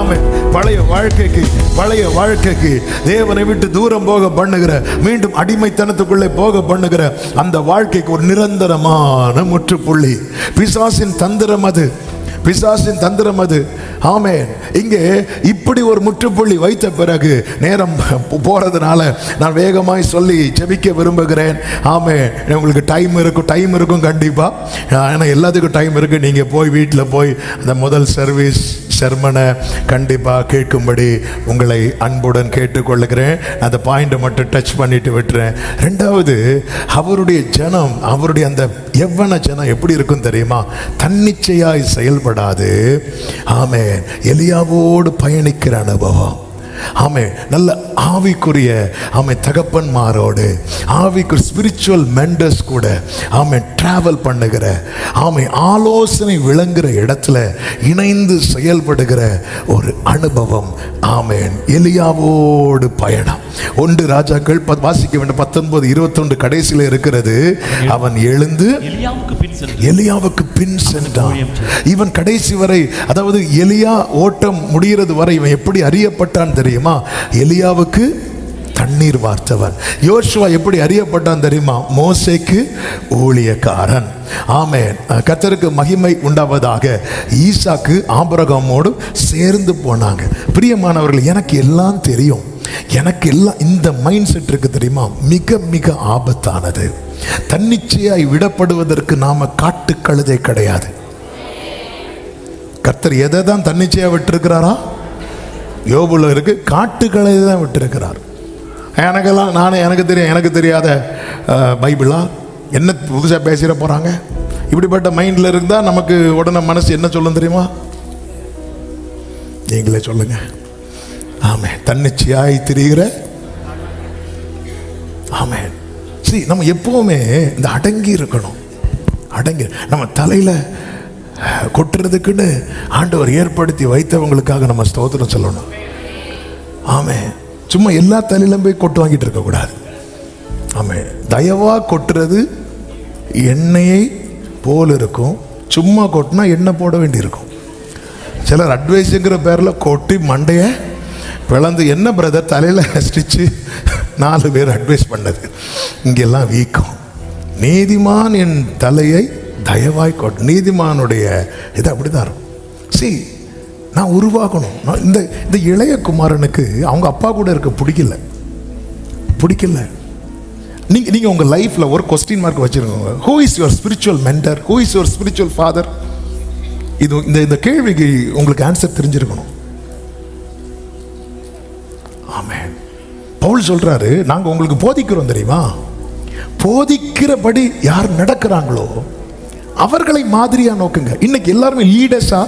ஆமென். பழைய வாழ்க்கைக்கு தேவனை விட்டு தூரம் போக பண்ணுகிற, மீண்டும் அடிமைத்தனத்துக்குள்ளே போக பண்ணுகிற அந்த வாழ்க்கைக்கு ஒரு நிரந்தரமான முற்றுப்புள்ளி. பிசாசின் தந்திரம் அது. ஆமென். இங்கே இப்படி ஒரு முற்றுப்புள்ளி வைத்த பிறகு நேரம் போறதுனால நான் வேகமாய் சொல்லி ஜெபிக்க விரும்புகிறேன். ஆமென். உங்களுக்கு டைம் இருக்கும் கண்டிப்பா. ஏன்னா எல்லாத்துக்கும் டைம் இருக்கு. நீங்க போய் வீட்டில் போய் அந்த முதல் சர்வீஸ் சர்மனை கண்டிப்பாக கேட்கும்படி உங்களை அன்புடன் கேட்டுக்கொள்ளுகிறேன். அந்த பாயிண்டை மட்டும் டச் பண்ணிட்டு விட்டுறேன். ரெண்டாவது, அவருடைய ஜனம், அவருடைய அந்த எவ்வன ஜனம் எப்படி இருக்கும் தெரியுமா? தன்னிச்சையாய் செயல்படாது. ஆமென். எலியாவோடு பயணிக்கிற அனுபவம். ஆமென். நல்ல ஆவிக்குரிய தகப்பன்மாரோடு, ஆவிக்குரிய ஸ்பிரிச்சுவல் மெண்டர்ஸ் கூட டிராவல் பண்ணுகிற, ஆலோசனை விளங்குற இடத்துல இணைந்து செயல்படுகிற ஒரு அனுபவம். ஆமென். எலியாவோடு பயணம். 1 ராஜாக்கள் வாசிக்க வேண்டும் 19-21 கடைசியில் இருக்கிறது. அவன் எழுந்து எலியாவுக்கு பின் சென்றான். இவன் கடைசி வரை, அதாவது எலியா ஓட்டம் முடிகிறது வரை இவன் எப்படி அறியப்பட்டான் தெரியுமா? எலியாவுக்கு தண்ணீர் வார்த்தவன். யோசுவா எப்படி அறியப்பட்டான் தெரியுமா? மோசேக்கு ஊழியக்காரன். ஆமென். கர்த்தருக்கு மகிமை உண்டாவதாக. ஈசாக்கு ஆபிரகாமோடு சேர்ந்து போனாங்க. பிரியமானவர்கள், எனக்கு எல்லாம் தெரியும், எனக்கு எல்லாம் இந்த மைண்ட் செட் இருக்கு தெரியுமா? மிக மிக ஆபத்தானது. தன்னிச்சையாய் விடப்படுவதற்கு நாம காட்டு கழுதை கிடையாது. கர்த்தர் எதை தான் தன்னிச்சையா விட்டிருக்கிறாரா? யோபுல இருக்கு, காட்டு கழுதை தான் விட்டிருக்கிறார். எனக்கு தெரியும், எனக்கு தெரியாத பைபிளா என்ன புதுசாக பேசிட போறாங்க? இப்படிப்பட்ட மைண்டில் இருந்தால் நமக்கு உடனே மனசு என்ன சொல்லும் தெரியுமா? நீங்களே சொல்லுங்க. ஆமென். தன்னிச்சையாய் திரிகிற. ஆமென். சரி, நம்ம எப்பவுமே இந்த அடங்கி இருக்கணும். நம்ம தலையில கொட்டுறதுக்குன்னு ஆண்டவர் ஏற்படுத்தி வைத்தவங்களுக்காக நம்ம ஸ்தோத்திரம் சொல்லணும். ஆமென். சும்மா எல்லா தலையிலும் போய் கொட்டு வாங்கிட்டு இருக்க கூடாது. ஆமென். தயவா கொட்டுறது எண்ணெயை போல் இருக்கும். சும்மா கொட்டினா எண்ணெய் போட வேண்டி இருக்கும். சிலர் அட்வைஸுங்கிற பேரில் கொட்டி மண்டைய பிளந்து, என்ன பிரதர் தலையில் ஸ்டிச்சு 4 பேர் அட்வைஸ் பண்ணது, இங்கெல்லாம் வீக்கம். நீதிமான் என் தலையை தயவாய் கொட்டு. நீதிமானுடைய இது அப்படிதான் இருக்கும். சரி, நான் உருவாகணும். இந்த இளைய குமாரனுக்கு அவங்க அப்பா கூட இருக்க பிடிக்கல. நீங்க உங்க லைஃப்ல ஒரு கொஸ்டின் மார்க் வச்சிருக்கோங்க. Who is your spiritual mentor? Who is your spiritual father? இது இந்த கேள்விக்கு உங்களுக்கு ஆன்சர் தெரிஞ்சிருக்கணும். ஆமென். பவுல் சொல்றாரு, நாங்க உங்களுக்கு போதிக்கிறோம் தெரியுமா? போதிக்கிறபடி யார் நடக்கிறாங்களோ அவர்களை மாதிரியா நோக்குங்க. இன்னைக்கு எல்லாருமே லீடர்ஸா,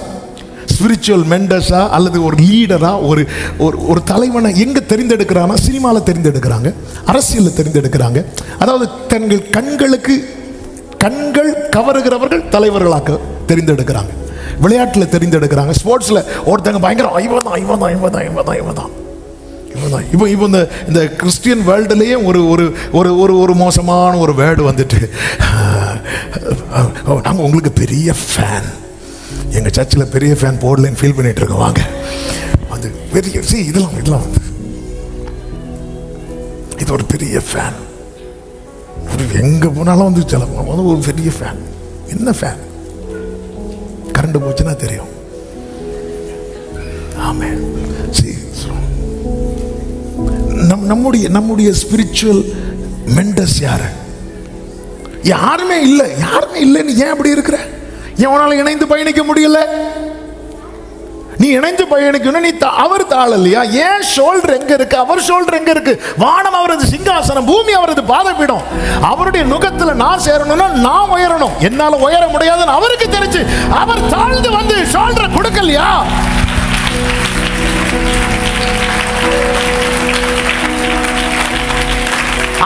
ஸ்பிரிச்சுவல் மெண்டர்ஸா, அல்லது ஒரு லீடரா, ஒரு தலைவனை எங்க தெரிந்தெடுக்கிறானா? சினிமாவில் தெரிந்தெடுக்கிறாங்க, அரசியலில் தெரிந்தெடுக்கிறாங்க. அதாவது தங்கள் கண்கள் கவருகிறவர்கள் தலைவர்களாக தெரிந்தெடுக்கிறாங்க. விளையாட்டில் தெரிந்தெடுக்கிறாங்க. ஸ்போர்ட்ஸில் ஒருத்தங்க பயங்கரம் இவன் தான். இப்போ இந்த கிறிஸ்டியன் வேர்ல்டுலேயே ஒரு மோசமான ஒரு வேர்டு வந்துட்டு, நாங்கள் உங்களுக்கு பெரிய ஃபேன், எங்கள் சர்ச்சில் பெரிய ஃபேன் போர்ட்லைன் ஃபீல் பண்ணிட்டு இருக்கோம், வாங்க அது பெரிய இதெல்லாம் வந்து இது ஒரு பெரிய ஃபேன். எங்கே போனாலும் வந்து சில ஒரு பெரிய ஃபேன். என்ன ஃபேன்? கரண்ட் போச்சுன்னா தெரியும். ஆமென். நம்முடைய ஸ்பிரிச்சுவல் மெண்டர்ஸ் யாரு? யாருமே இல்லைன்னு ஏன் அப்படி இருக்கிற? எவனால இணைந்து பயணிக்க முடியல? நீ இணைந்து பயணிக்கணும். நீ அவர் தாள் இல்லையா? ஏன் ஷோல்டர் எங்க இருக்கு? அவர் ஷோல்டர் எங்க இருக்கு? வானம் அவரது சிங்காசனம், பூமி அவரது பாதபீடம். அவருடைய நுகத்துல நான் சேரணும்னா நான் உயரணும். என்னால உயர முடியாதுன்னு அவருக்கு தெரிஞ்சு அவர் தாழ்ந்து வந்து ஷோல்டரை கொடுக்கலையா?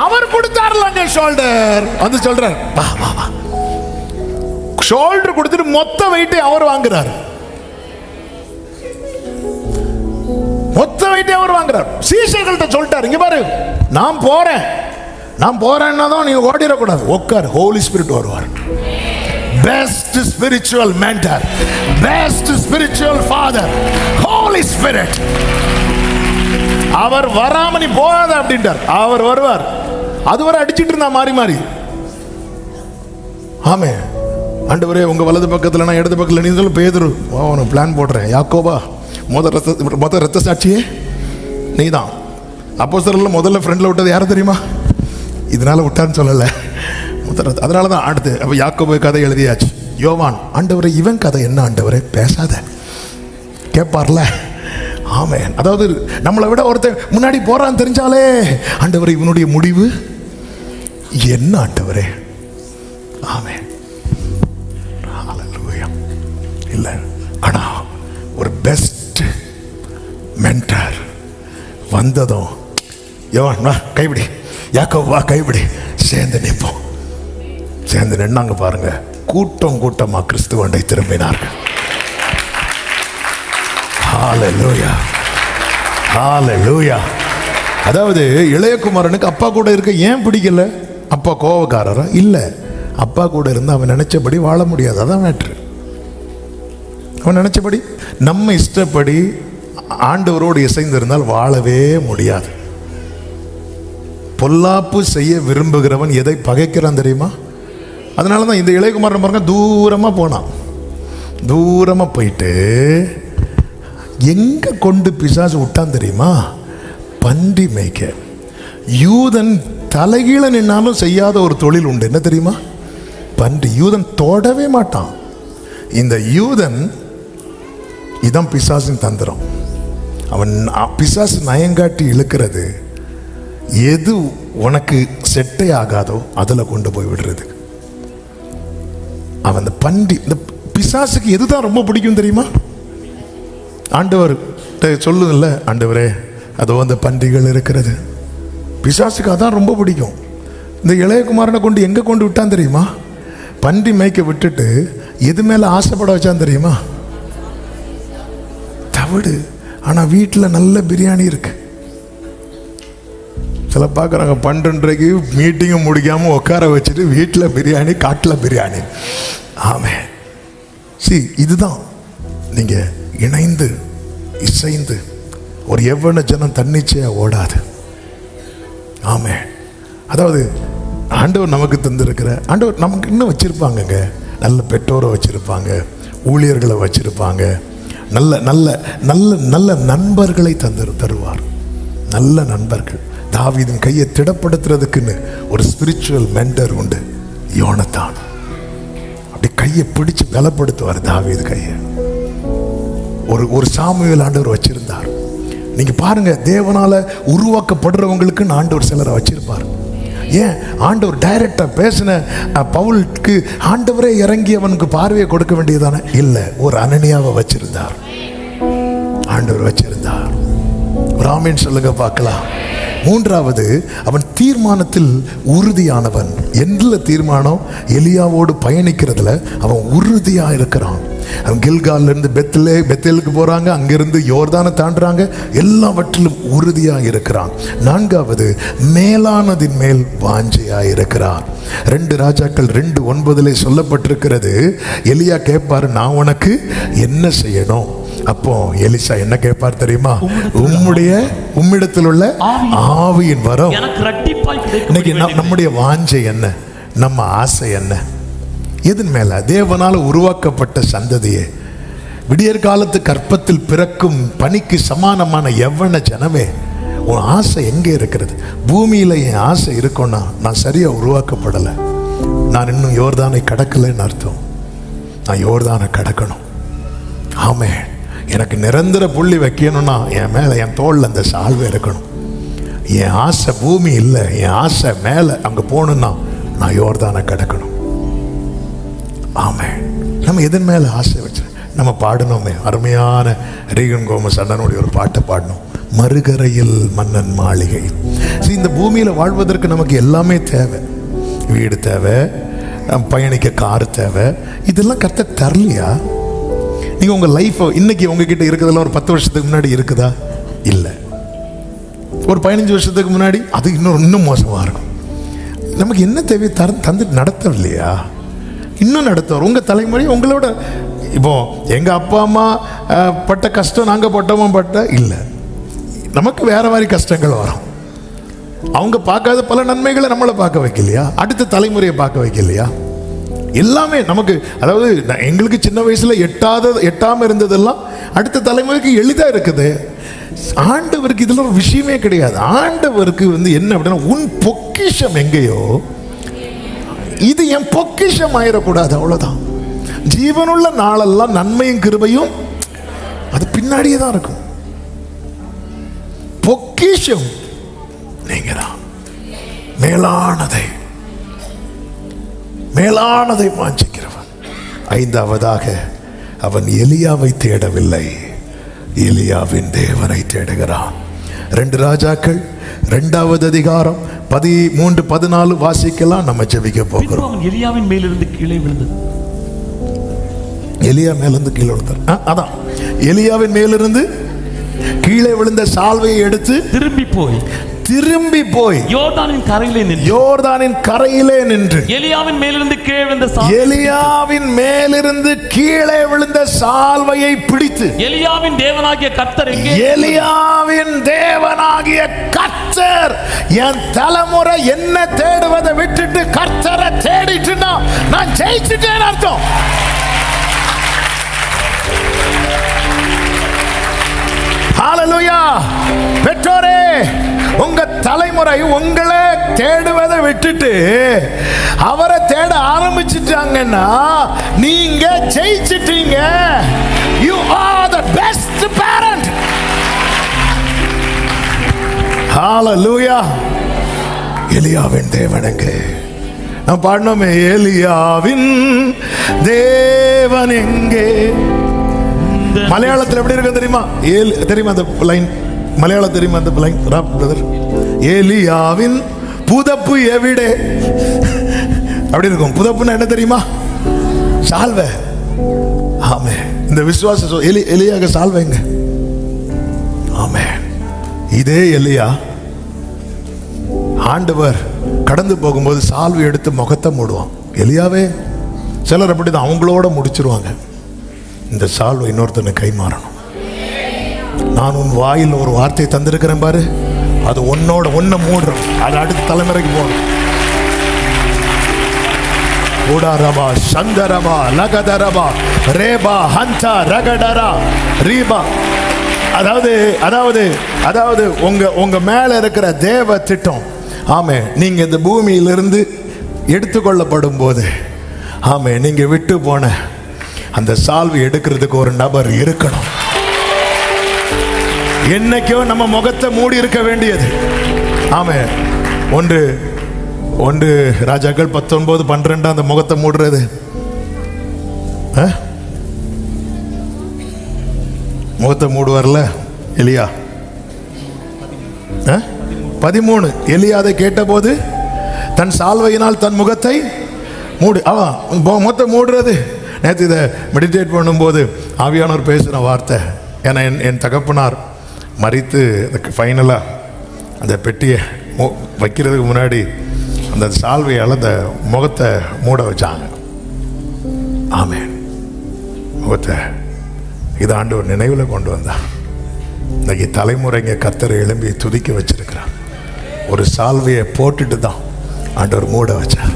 அவர் கொடுத்தாருலங்க ஷோல்டர். வந்து சொல்றார், வா வா வா. ஷோல்டர் கொடுத்துட்டு மொத்த வெயிட்டை அவர் வாங்குறார். சீஷர்கள்ட்ட சொல்லிட்டார், இங்க பாரு, நான் போறேன்னா தான் நீ ஓடிடக்கூடாது. உட்கார், ஹோலி ஸ்பிரிட் வருவார். Best spiritual mentor, best spiritual father, holy Holy Spirit. அவர் வராம நீ போகாத அப்படின்ட்டார். அவர் வருவார். அதுவரை அடிச்சிட்டு இருந்தா மாறி மாறி. ஆமே. ஆண்டவரே உங்க வலது பக்கத்துல நான் இடது பக்கத்துல நீ சொல்லு. பேதுரு அவனு பிளான் போடுறேன். யாக்கோபா மொத ரத்த சாட்சியே நீதான். அப்போஸ்தலர்ல முதல்ல ஃப்ரெண்ட்ல விட்டது யாரை தெரியுமா? இதனால விட்டான்னு சொல்லல, அதனால தான் அடுத்து அப்ப யாக்கோபு கதை எழுதியாச்சு. யோவான், ஆண்டவரே இவன் கதை என்ன ஆண்டவரே, பேசாத கேட்பார்ல. ஆமென். அதாவது நம்மளை விட ஒருத்தன் முன்னாடி போறான்னு தெரிஞ்சாலே ஆண்டவரே இவனுடைய முடிவு என்ன ஆண்டவரே. ஆமென். ஹல்லேலூயா. இல்ல ஆனா ஒரு பெஸ்ட் மென்டர் வந்ததும் யோவான் வா கைப்பிடி, யாக்கோபு வா கைப்பிடி, சேர்ந்து நிற்போம். சேர்ந்து நின்னாங்க பாருங்க. கூட்டம் கூட்டமா கிறிஸ்துவண்டை திரும்பினார்கள். ஹல்லேலூயா, ஹல்லேலூயா. அதாவது இளையகுமாரனுக்கு அப்பா கூட இருக்க ஏன் பிடிக்கல? அப்பா கோபக்காரரா? இல்ல, அப்பா கூட இருந்து அவன் நினைச்சபடி வாழ முடியாது. அதான் மேட்ரு. அவன் நினைச்சபடி நம்ம இஷ்டப்படி ஆண்டவரோடு இசைந்திருந்தால் வாழவே முடியாது. பொல்லாப்பு செய்ய விரும்புகிறவன் எதை பகைக்கிறான் தெரியுமா? அதனால தான் இந்த இளையகுமாரன் பாருங்க தூரமா போனான். தூரமா போயிட்டு எங்க கொண்டு பிசாசு விட்டான் தெரியுமா? பன்றி மேய்க்க. யூதன் தலைகீழ நின்னாலும் செய்யாத ஒரு தொழில் உண்டு, என்ன தெரியுமா? பன்றி. யூதன் தொடவே மாட்டான். இந்த யூதன் இதான் பிசாசின் தந்திரம். அவன் பிசாசு நயங்காட்டி இழுக்கிறது, எது உனக்கு செட்டே ஆகாதோ அதில் கொண்டு போய் விடுறது. அவன் அந்த பன்றி, இந்த பிசாசுக்கு எதுதான் ரொம்ப பிடிக்கும் தெரியுமா? ஆண்டவர் சொல்லுதில்ல, ஆண்டவரே அதோ அந்த பன்றிகள் இருக்கிறது. பிசாசுக்கு அதான் ரொம்ப பிடிக்கும். இந்த இளையகுமாரனை கொண்டு எங்கே கொண்டு விட்டான் தெரியுமா? பன்றி மேய்க்க விட்டுட்டு எது மேலே ஆசைப்பட வச்சான் தெரியுமா? தவிடு. ஆனால் வீட்டில் நல்ல பிரியாணி இருக்கு. சில பார்க்குறாங்க 12:30 மீட்டிங்கும் முடிக்காமல் உட்கார வச்சுட்டு வீட்டில் பிரியாணி, காட்டில் பிரியாணி. ஆமே. இதுதான் நீங்கள் இணைந்து இசைந்து ஒரு எவ்வளவு ஜனம் தன்னிச்சையாக ஓடாது. ஆமே. அதாவது ஆண்டவர் நமக்கு தந்திருக்கிற, ஆண்டவர் நமக்கு இன்னும் வச்சுருப்பாங்கங்க. நல்ல பெற்றோரை வச்சுருப்பாங்க, ஊழியர்களை வச்சுருப்பாங்க, நல்ல நல்ல நல்ல நல்ல நண்பர்களை தருவார். நல்ல நண்பர்கள். தாவீதின் கையை திடப்படுத்துறதுக்குன்னு ஒரு ஸ்பிரிச்சுவல் மென்டர் உண்டு, யோனத்தான். அப்படி கையை பிடிச்சு பலப்படுத்துவார் தாவீது கையை. ஒரு சாமுவேல் ஆண்டவர் வச்சிருந்தார். நீங்க பாருங்க, தேவனால உருவாக்கப்படுறவங்களுக்கு ஆண்டவர் சிலரை வச்சிருப்பார். ஏன் ஆண்டவர் டைரக்டா பேசின பவுலுக்கு ஆண்டவரே இறங்கி அவனுக்கு பார்வையை கொடுக்க வேண்டியதானே? இல்லை, ஒரு அனனியாவை வச்சிருந்தார், ஆண்டவர் வச்சிருந்தார். ஒரு ஆமீன் சொல்லுங்க பார்க்கலாம். மூன்றாவது, அவன் தீர்மானத்தில் உறுதியானவன். எந்த தீர்மானம்? எலியாவோடு பயணிக்கிறதுல அவன் உறுதியா இருக்கிறான். அவன் கில்கால்ல இருந்து பெத்தேலுக்கு போறாங்க, அங்கிருந்து யோர்தானை தாண்டுறாங்க, எல்லாவற்றிலும் உறுதியா இருக்கிறான். நான்காவது, மேலானதின் மேல் வாஞ்சையா இருக்கிறான். 2 ராஜாக்கள் 2:9 சொல்லப்பட்டிருக்கிறது. எலியா கேட்பாரு, நான் உனக்கு என்ன செய்யணும்? அப்போ எலிசா என்ன கேட்பார் தெரியுமா? உம்மிடத்தில் உள்ள ஆவியின் வரம். இன்னைக்கு நம்முடைய வாஞ்சை என்ன? நம்ம ஆசை என்ன? எதன் மேல? தேவனால உருவாக்கப்பட்ட சந்ததியே, விடியற் காலத்து கற்பத்தில் பிறக்கும் பனிக்கு சமானமான எவ்வளவு ஜனமே, உன் ஆசை எங்கே இருக்கிறது? பூமியில என் ஆசை இருக்கும்னா நான் சரியா உருவாக்கப்படலை, நான் இன்னும் யோர்தானை கடக்கலைன்னு அர்த்தம். நான் யோர்தானை கடக்கணும். ஆமே. எனக்கு நிரந்தர புள்ளி வைக்கணும்னா என் மேல, என் தோல்ல அந்த சால்வை இருக்கணும். என் ஆசை பூமி இல்லை, என் ஆசை மேல அங்க போகணும்னா நான் யோர்தானை கடக்கணும். ஆமே. நம்ம எதன் மேல ஆசை வச்சு நம்ம பாடணுமே, அருமையான ரீகன் கோமஸ் அண்ணனுடைய ஒரு பாட்டை பாடணும், மறுகரையில் மன்னன் மாளிகை. இந்த பூமியில வாழ்வதற்கு நமக்கு எல்லாமே தேவை. வீடு தேவை, பயணிக்க கார் தேவை. இதெல்லாம் கர்த்தர் தரலையா? நீங்க உங்க லைஃப் இன்னைக்கு உங்ககிட்ட இருக்கிறதெல்லாம் ஒரு 10 வருஷத்துக்கு முன்னாடி இருக்குதா? இல்லை. ஒரு 15 வருஷத்துக்கு முன்னாடி அது இன்னும் மோசமா இருக்கும். நமக்கு என்ன தேவை தந்துட்டு நடத்தவில்லையா? இன்னும் நடத்துவார். உங்க தலைமுறை உங்களோட இப்போ எங்க அப்பா அம்மா பட்ட கஷ்டம் நாங்க பட்டோமா பட்ட இல்லை, நமக்கு வேற மாதிரி கஷ்டங்கள் வரும். அவங்க பார்க்காத பல நன்மைகளை நம்மளை பார்க்க வைக்கலையா, அடுத்த தலைமுறையை பார்க்க வைக்கலையா? எல்லாமே நமக்கு, அதாவது எங்களுக்கு சின்ன வயசுல எட்டாம இருந்ததெல்லாம் அடுத்த தலைமுறைக்கு எளிதா இருக்குது. ஆண்டவருக்கு இதுல ஒரு விஷயமே கிடையாது. ஆண்டவருக்கு என்ன அப்படின்னா, உன் பொக்கிஷம் எங்கேயோ இது என் பொக்கிஷம் ஆயிடக்கூடாது, அவ்வளவுதான். ஜீவனுள்ள நாளெல்லாம் நன்மையும் கிருபையும் அது பின்னாடியே தான் இருக்கும். பொக்கிஷம் நீங்க தான். மேலானதை வாஞ்சிக்கிறவன். ஐந்தாவதாக, அவன் எலியாவை தேடவில்லை, எலியாவின் தேவனை தேடுகிறான். 2 ராஜாக்கள் 2வது அதிகாரம் 13-14 வாசிக்கலாம். நம்ம ஜெபிக்க போகிறோம். எலியாவின் மேலிருந்து கீழே விழுந்தது. எலியா மேலிருந்து கீழே விழுந்தார். அதான் எலியாவின் மேலிருந்து கீழே விழுந்த சால்வையை எடுத்து திரும்பி போய் யோர்தானின் கரையிலே நின்று எலியாவின் மேலிருந்து கீழே விழுந்த சால்வையை பிடித்து, எலியாவின் தேவனாகிய கர்த்தர் எங்கே? எலியாவின் தேவனாகிய கர்த்தர் என் தலைமுறை என்ன தேடுவதை விட்டுட்டு கர்த்தரை தேடிட்டுனா நான் ஜெயிச்சுட்டேன் அர்த்தம். ஹalleluya. பெற்றோரே, உங்க தலைமுறை உங்களை தேடுவதை விட்டுட்டு அவரை தேட ஆரம்பிச்சிட்டாங்கன்னா நீங்க ஜெயிச்சிட்டீங்க. You are the best parent. ஹalleluya. எலியாவின் தேவனுக்கு நாம் பாடணுமே, எலியாவின் தேவன் எங்கே? மலையாளத்தில் எப்படி இருக்கு தெரியுமா? தெரியுமா அந்த லைன்? மலையாளம் தெரியுமா அந்த லைன்? பிரதர், எலியாவின் புதப்பு எவிடே அப்படி இருக்கும். புதப்புன்னா என்ன தெரியுமா? சால்வை. ஆமே, இந்த விசுவாச எலியாக சால்வைங்க. ஆமே, இதே எலியா ஆண்டவர் கடந்து போகும்போது சால்வை எடுத்து முகத்தை மூடுவான். எலியாவே சிலர் அப்படிதான் அவங்களோட முடிச்சிருவாங்க. இந்த சால்வை இன்னொருத்தனை கை மாறணும். நான் உன் வாயில் ஒரு வார்த்தை தந்திருக்கிறேன் பாரு, அது ஒன்ன மூடுறோம், அது அடுத்த தலைமுறைக்கு போகணும். உடாரபா சந்தரபா லகதரபா ரேபா ஹந்தா ரகடரா ரீபா. அதாவது உங்க மேல இருக்கிற தேவ திட்டம், ஆமே, நீங்க இந்த பூமியிலிருந்து எடுத்துக்கொள்ளப்படும் போது, ஆமே, நீங்க விட்டு போன அந்த சால்வை எடுக்கிறதுக்கு ஒரு நபர் இருக்கணும். என்னைக்கோ நம்ம முகத்தை மூடி இருக்க வேண்டியது. ஆமே, ஒன்று ராஜாக்கள் 19-12 அந்த முகத்தை மூடுறது. முகத்தை மூடுவார்ல எலியா. 13 எலியா அதை கேட்டபோது தன் சால்வையினால் தன் முகத்தை மூடு. முகத்தை மூடுறது. நேற்று இதை மெடிடேட் பண்ணும்போது ஆவியானவர் பேசுகிற வார்த்தை, ஏன்னா என் தகப்பனார் மறித்து ஃபைனலாக அந்த பெட்டியை வைக்கிறதுக்கு முன்னாடி அந்த சால்வையால் அந்த முகத்தை மூட வச்சாங்க. ஆமென். முகத்தை இது ஆண்டவர் நினைவில் கொண்டு வந்தார். இன்னைக்கு தலைமுறைங்க கர்த்தரை எழும்பி துதிக்க வச்சிருக்கிறார். ஒரு சால்வையை போட்டுட்டு தான் ஆண்டவர் மூட வச்சார்.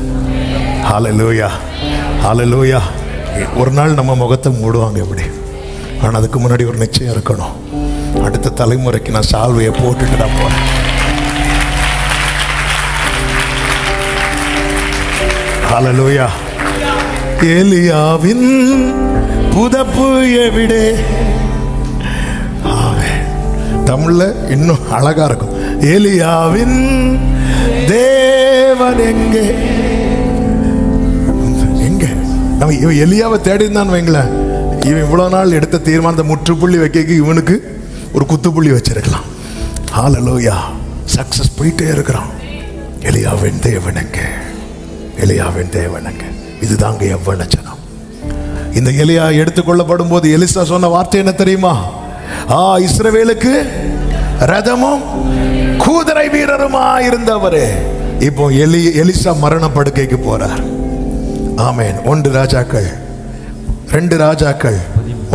ஹல்லேலூயா, ஹல்லேலூயா. ஒரு நாள் நம்ம முகத்தை மூடுவாங்க எப்படி, ஆனால் அதுக்கு முன்னாடி ஒரு நிச்சயம் இருக்கணும். அடுத்த தலைமுறைக்கு நான் சால்வையை போட்டுட்டு தான் போறேன். ஹல்லேலூயா. எலியாவின் புதப்பு எவிடே. தமிழ்ல இன்னும் அழகா இருக்கும். எலியாவின் தேவன் எங்கே? எங்க நம்ம இவன் எலியாவை தேடினான்னு வைங்களேன், இவன் இவ்வளவு நாள் எடுத்த தீர்மானத்தை முற்றுப்புள்ளி வைக்க இவனுக்கு ஒரு குத்துப்புள்ளி வச்சிருக்கலாம். ஹல்லேலூயா. சக்சஸ் போயிட்டே இருக்கிறான். எலியாவின் தேவன் எங்கே? எலியாவின் தேவன் எங்கே? இதுதாங்க எவ்வளச்சனம். இந்த எலியா எடுத்துக்கொள்ளப்படும் போது எலிசா சொன்ன வார்த்தை என்ன தெரியுமா? இஸ்ரவேலுக்கு ரதமும் குதிரை வீரருமா இருந்தவரே. இப்போ எலிசா மரண படுக்கைக்கு போறார். ஆமென். 1 ராஜாக்கள் 2 ராஜாக்கள்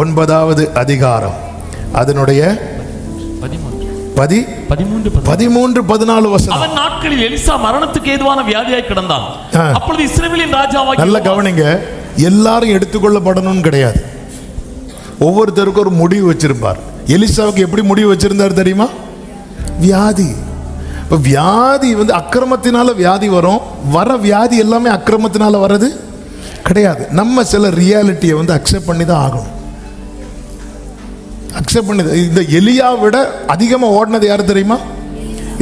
9வது அதிகாரம் அதனுடைய 13-14 வசனம். அவன் நாட்களில் எலிசா மரணத்துக்கு ஏதுவான வியாதியாய் கிடந்தான். அப்பொழுது இஸ்ரவேலின் ராஜாவாகிய நல்ல கவனிங்க, எல்லாரும் எடுத்துக்கொள்ளப்படணும்னு கிடையாது. ஒவ்வொருத்தருக்கும் ஒரு முடிவு வச்சிருப்பார். எலிசாவுக்கு எப்படி முடிவு வச்சிருந்தார் தெரியுமா? வியாதி. இப்போ வியாதி அக்கிரமத்தினால வியாதி வரும். வர வியாதி எல்லாமே அக்கிரமத்தினால வர்றது கிடையாது. நம்ம சில ரியாலிட்டியை அக்செப்ட் பண்ணி தான் ஆகணும். அக்செப்ட் பண்ணி. இந்த எலியா விட அதிகமாக ஓடினது யாரு தெரியுமா?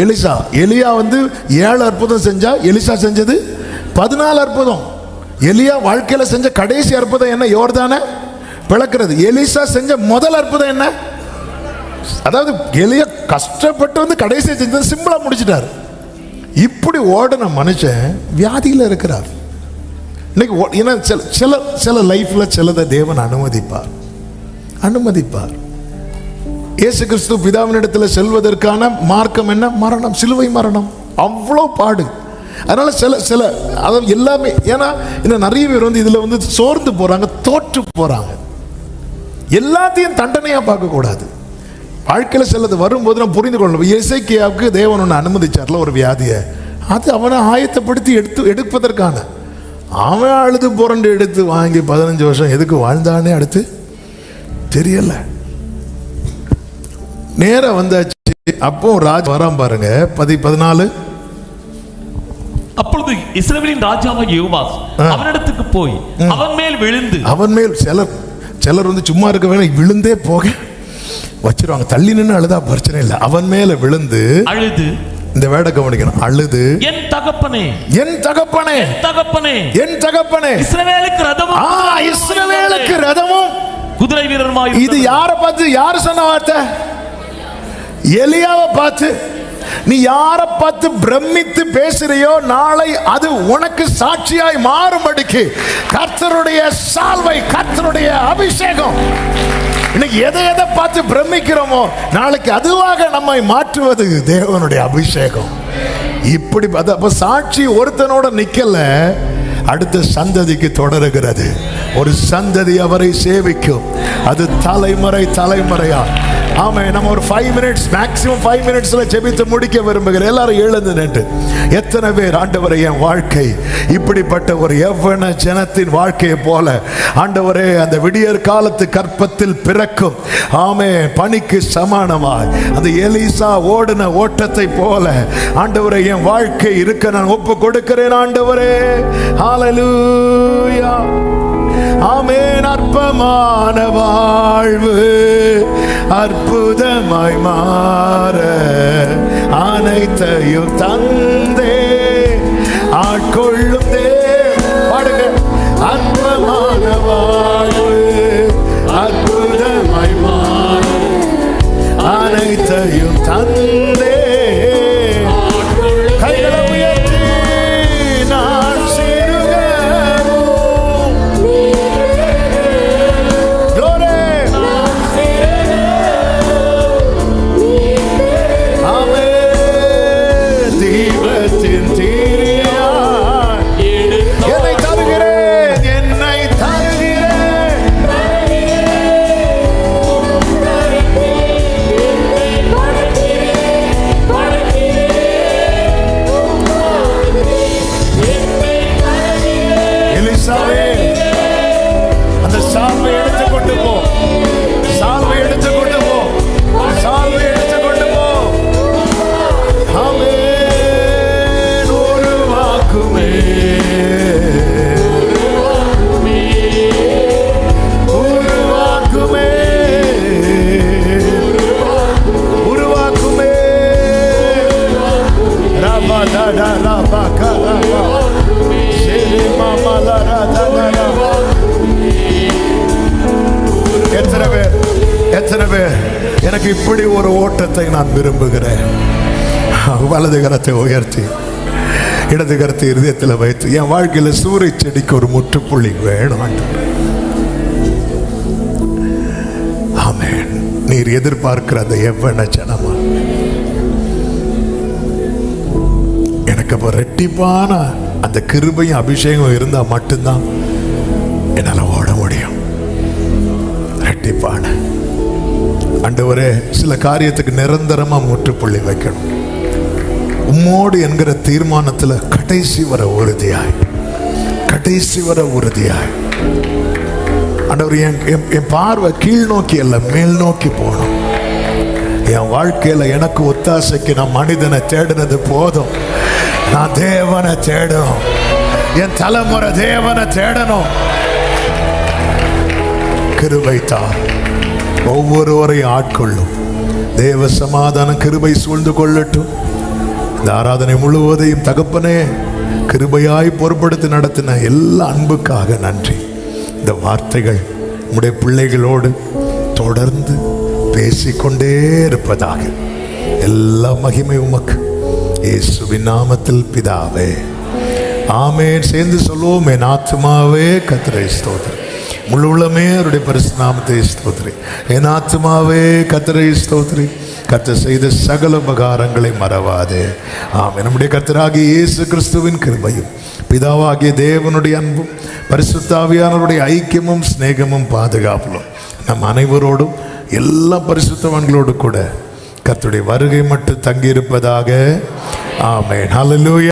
எலிசா. எலியா 7 அற்புதம் செஞ்சா, எலிசா செஞ்சது 14 அற்புதம். எலியா வாழ்க்கையில செஞ்ச கடைசி அற்புதம் என்ன? யோர்தானை பிளக்கிறது. எலிசா செஞ்ச முதல் அற்புதம் என்ன? அதாவது எலியா கஷ்டப்பட்டு கடைசியை செஞ்சது சிம்பிளா முடிச்சிட்டார். இப்படி ஓடின மனுஷன் வியாதியில இருக்கிறார். இன்னைக்கு சில லைஃப்ல சிலதை தேவன் அனுமதிப்பார். இயேசு கிறிஸ்து பிதாவினிடத்தில் செல்வதற்கான மார்க்கம் என்ன? மரணம், சிலுவை மரணம். அவ்வளோ பாடு. அதனால சில அதாவது எல்லாமே. ஏன்னா இன்னும் நிறைய பேர் இதுல சோர்ந்து போறாங்க, தோற்று போறாங்க. எல்லாத்தையும் தண்டனையா பார்க்க கூடாது. வாழ்க்கையில சிலது வரும்போது நம்ம புரிந்து கொள்ளணும். எசேக்கியாவுக்கு தேவன் ஒன்று அனுமதிச்சார்ல ஒரு வியாதியை. அது அவனை ஆயத்தப்படுத்தி எடுப்பதற்கான. அவன் அழுது புரண்டு எடுத்து வாங்கி 15 வருஷம் எதுக்கு வாழ்ந்தானே அடுத்து தெரியல. நேரம் வந்தாச்சு. அப்போ ராஜ் வரான் பாருங்க. 14. அப்பொழுது இஸ்ரவேலின் ராஜாவாகிய யோவாஸ் அவனிடத்துக்கு போய் அவன் மேல் விழுந்து, அவன் மேல் சிலர் சும்மா இருக்க வேணும், விழுந்தே போக வச்சிருவாங்க. தள்ளி நின்று அழுதா பிரச்சனை இல்லை. அவன் மேல விழுந்து அழுது, இந்த வேட கவனிக்கணும், அழுது, என் தகப்பனே, என் தகப்பனே, தகப்பனே, என் தகப்பனே, இஸ்ரவேலுக்கு ரதமும், இஸ்ரவேலுக்கு ரதமும் குதிரை வீரருமாய். இது யாரை பார்த்து? யார் சொன்ன வார்த்தை? எலியாவை பார்த்து. நீ யாரை பார்த்து பிரமித்து பேசுறியோ, நாளை அது உனக்கு சாட்சியாய் மாறும்படிக்கு கர்த்தருடைய சால்வை, கர்த்தருடைய அபிஷேகம். இன்னைக்கு எதை பார்த்து பிரமிக்கிறோமோ, நாளைக்கு அதுவாக நம்மை மாற்றுவது தேவனுடைய அபிஷேகம். இப்படி அப்ப சாட்சி ஒருத்தனோட நிக்கல, அடுத்த சந்ததிக்கு தொடருகிறது. ஒரு சந்ததி அவரை சேவிக்கும். அது தலைமுறையா. ஆமா, நம்ம ஒரு 5 மினிட்ஸ், மேக்ஸிமம் 5 மினிட்ஸ்ல ஜெபித்து முடிக்க விரும்புகிறேன். எல்லாரும் எழுந்து நின்று. எத்தனை பேர் ஆண்டவரே, என் வாழ்க்கை இப்படிப்பட்ட ஒரு யவ்வன ஜனத்தின் வாழ்க்கையை போல ஆண்டவரே அந்த விடியற் காலத்து கற்பத்தில் பிறக்கும் ஆமே பனிக்கு சமானமாய் அந்த எலிசா ஓடின ஓட்டத்தை போல ஆண்டவரே என் வாழ்க்கை இருக்க நான் ஒப்பு கொடுக்கிறேன். ஆண்டவரே, ஹல்லேலூயா. ஆமென். அற்பமான வாழ்வு அற்புதமாய் மாற அனைத்தையும் தந்தே ஆட்கொள்ளும் பாடுங்க. அற்பமான வாழ்வு அற்புதமாய் மாற அனைத்தையும் தந்தே. கைகளை உயர்த்தி நான் எத்தனை பேர் எனக்கு இப்படி ஒரு ஓட்டத்தை நான் விரும்புகிறேன்? வலது கரத்தை உயர்த்தி இடது கரத்தை இருதயத்தில் வைத்து, என் வாழ்க்கையில சூறை செடிக்கு ஒரு முற்றுப்புள்ளி வேணும். ஆமென். நீர் எதிர்பார்க்கிற அந்த எவ்வன ஜனமா எனக்கு அப்ப ரெட்டிப்பான அந்த கிருபையும் அபிஷேகம் இருந்தா மட்டும்தான் என்னால ஓட முடியும். ஆண்டவரே, சில காரியத்துக்கு நிரந்தரமா முற்றுப்புள்ளி வைக்கணும். உம்மோடு என்கிற தீர்மானத்தில் கடைசி வர உறுதியாய் ஆண்டவர், என் பார்வை கீழ் நோக்கி அல்ல மேல் நோக்கி போகணும். என் வாழ்க்கையில எனக்கு ஒத்தாசைக்கு நான் மனிதனை தேடினது போதும். நான் தேவனை தேடணும். என் தலைமுறை தேவனை தேடணும். கிருபைத்தார் ஒவ்வொருவரையும் ஆட்கொள்ளும். தேவ சமாதான கிருபை சூழ்ந்து கொள்ளட்டும். இந்த ஆராதனை முழுவதையும் தகப்பனே கிருபையாய் பொறுப்படுத்தி நடத்தின எல்லா அன்புக்காக நன்றி. இந்த வார்த்தைகள் உம்முடைய பிள்ளைகளோடு தொடர்ந்து பேசிக்கொண்டே இருப்பதாக. எல்லா மகிமை உமக்கு, இயேசுவின் நாமத்தில் பிதாவே, ஆமென். சேர்ந்து சொல்லுவோம், என் ஆத்துமாவே கர்த்தரை ஸ்தோத்திரி, முழு உள்ளமே அவருடைய பரிசுத்த நாமத்தை ஸ்தோத்திரி. என் ஆத்துமாவே கர்த்தரை ஸ்தோத்திரி, கர்த்தர் செய்த சகல உபகாரங்களை மறவாதே. ஆமென். நம்முடைய கர்த்தராகிய இயேசு கிறிஸ்துவின் கிருபையும் பிதாவாகிய தேவனுடைய அன்பும் பரிசுத்த ஆவியானவருடைய ஐக்கியமும் சிநேகமும் பாதுகாப்பும் நம் அனைவரோடும் எல்லா பரிசுத்தவான்களோடு கூட கர்த்தருடைய வருகை மட்டும் தங்கியிருப்பதாக. ஆமென். ஹல்லேலூயா.